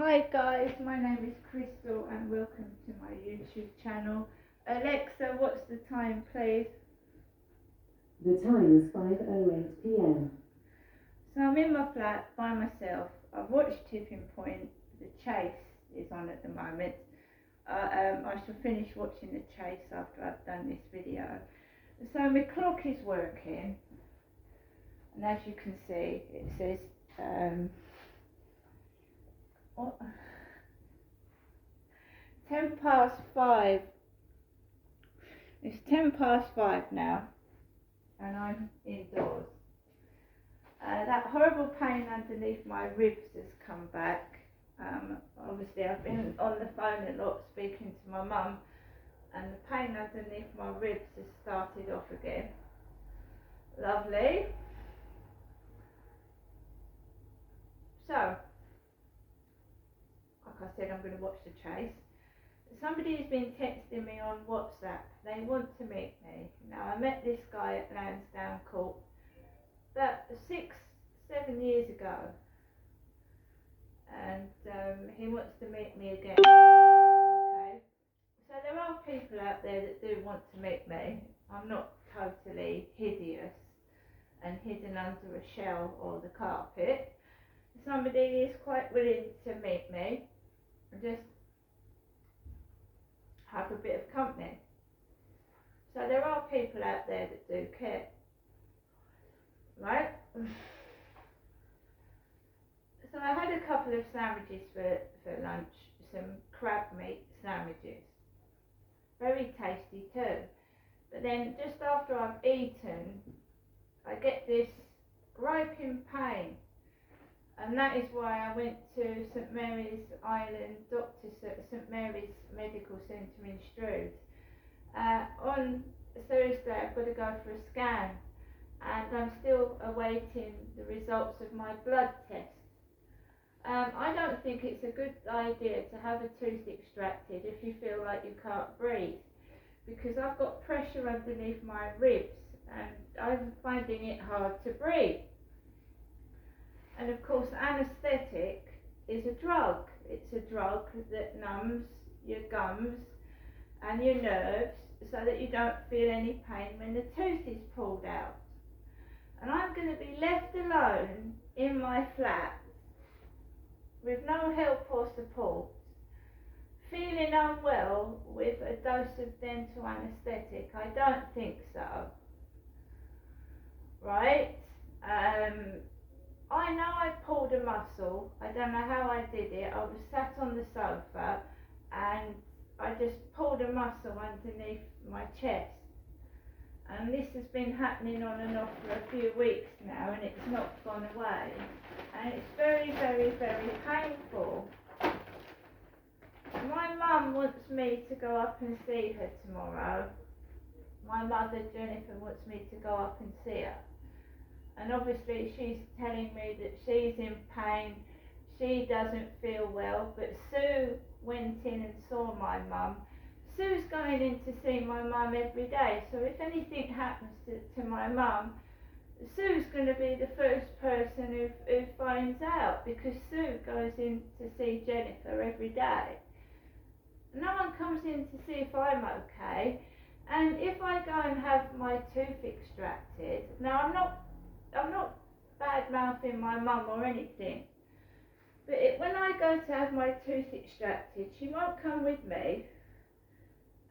Hi guys, my name is Crystal and welcome to my YouTube channel. Alexa, what's the time please? The time is 5:08 p.m. So I'm in my flat by myself. I've watched Tipping Point. The Chase is on at the moment. I shall finish watching The Chase after I've done this video. So my clock is working, and as you can see it says 5:10. It's 5:10 now, and I'm indoors. That horrible pain underneath my ribs has come back. Obviously I've been on the phone a lot speaking to my mum, and the pain underneath my ribs has started off again. Lovely. So, like I said, I'm going to watch The Chase. Somebody has been texting me on WhatsApp. They want to meet me. Now, I met this guy at Lansdowne Court about 6-7 years ago, and he wants to meet me again. Okay, so there are people out there that do want to meet me. I'm not totally hideous and hidden under a shell or the carpet. Somebody is quite willing to meet me and just have a bit of company. So there are people out there that do care, right? So I had a couple of sandwiches for lunch, some crab meat sandwiches. Very tasty too. But then just after I've eaten, I get this griping pain. And that is why I went to St Mary's Island St Mary's Medical Centre in Stroud. On Thursday I've got to go for a scan, and I'm still awaiting the results of my blood test. I don't think it's a good idea to have a tooth extracted if you feel like you can't breathe, because I've got pressure underneath my ribs and I'm finding it hard to breathe. And of course, anaesthetic is a drug. It's a drug that numbs your gums and your nerves so that you don't feel any pain when the tooth is pulled out. And I'm going to be left alone in my flat with no help or support, feeling unwell with a dose of dental anaesthetic. I don't think so. Right? I know I pulled a muscle. I don't know how I did it. I was sat on the sofa and I just pulled a muscle underneath my chest. And this has been happening on and off for a few weeks now, and it's not gone away. And it's very, very, very painful. My mum wants me to go up and see her tomorrow. My mother, Jennifer, wants me to go up and see her. And obviously she's telling me that she's in pain, she doesn't feel well, but Sue went in and saw my mum. Sue's going in to see my mum every day, so if anything happens to my mum, Sue's going to be the first person who finds out, because Sue goes in to see Jennifer every day. No one comes in to see if I'm okay, and if I go and have my tooth extracted, now I'm not bad mouthing my mum or anything, but when I go to have my tooth extracted, she won't come with me.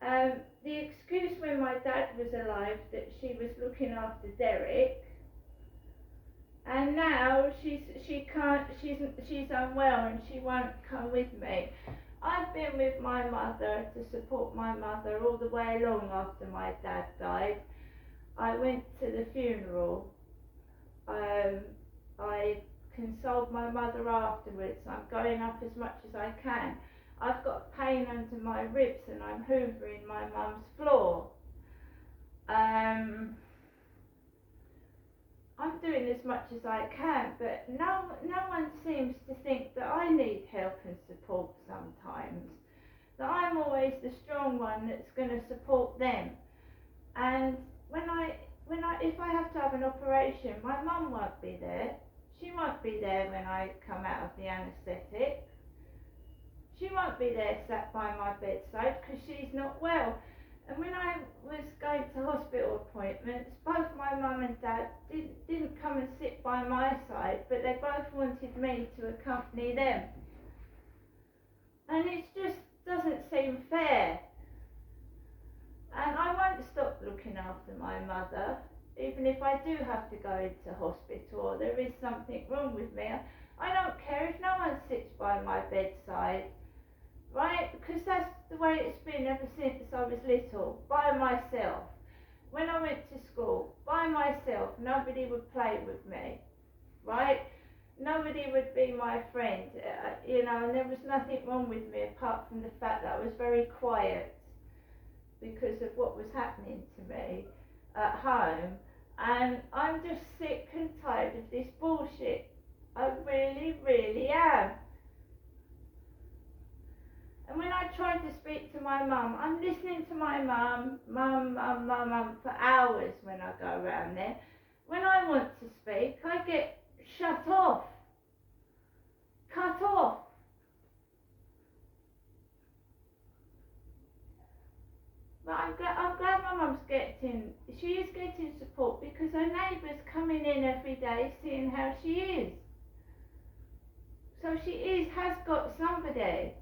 The excuse when my dad was alive that she was looking after Derek, and now she's unwell and she won't come with me. I've been with my mother to support my mother all the way along after my dad died. I went to the funeral. I consoled my mother afterwards. I'm going up as much as I can. I've got pain under my ribs and I'm hoovering my mum's floor. I'm doing as much as I can, but no one seems to think that I need help and support sometimes. That I'm always the strong one that's going to support them. And if I have to have an operation, my mum won't be there. She won't be there when I come out of the anaesthetic. She won't be there sat by my bedside because she's not well. And when I was going to hospital appointments, both my mum and dad didn't come and sit by my side, but they both wanted me to accompany them. And it just doesn't seem fair. And I won't stop looking after my mother, even if I do have to go into hospital or there is something wrong with me. I don't care if no one sits by my bedside, right? Because that's the way it's been ever since I was little, by myself. When I went to school, by myself, nobody would play with me, right? Nobody would be my friend, and there was nothing wrong with me apart from the fact that I was very quiet because of what was happening to me at home. And I'm just sick and tired of this bullshit. I really, really am. And when I try to speak to my mum, I'm listening to my mum, for hours when I go around there. When I want to speak, I get shut off, cut off. But I'm glad my mum's she is getting support because her neighbour's coming in every day seeing how she is. So she has got somebody.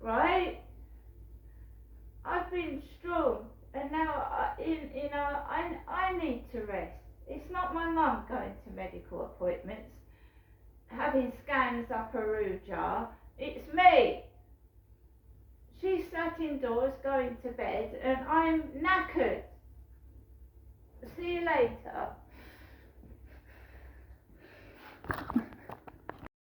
Right? I've been strong and now I need to rest. It's not my mum going to medical appointments, having scans up her roo jar. It's me. She's sat indoors going to bed and I'm knackered. See you later.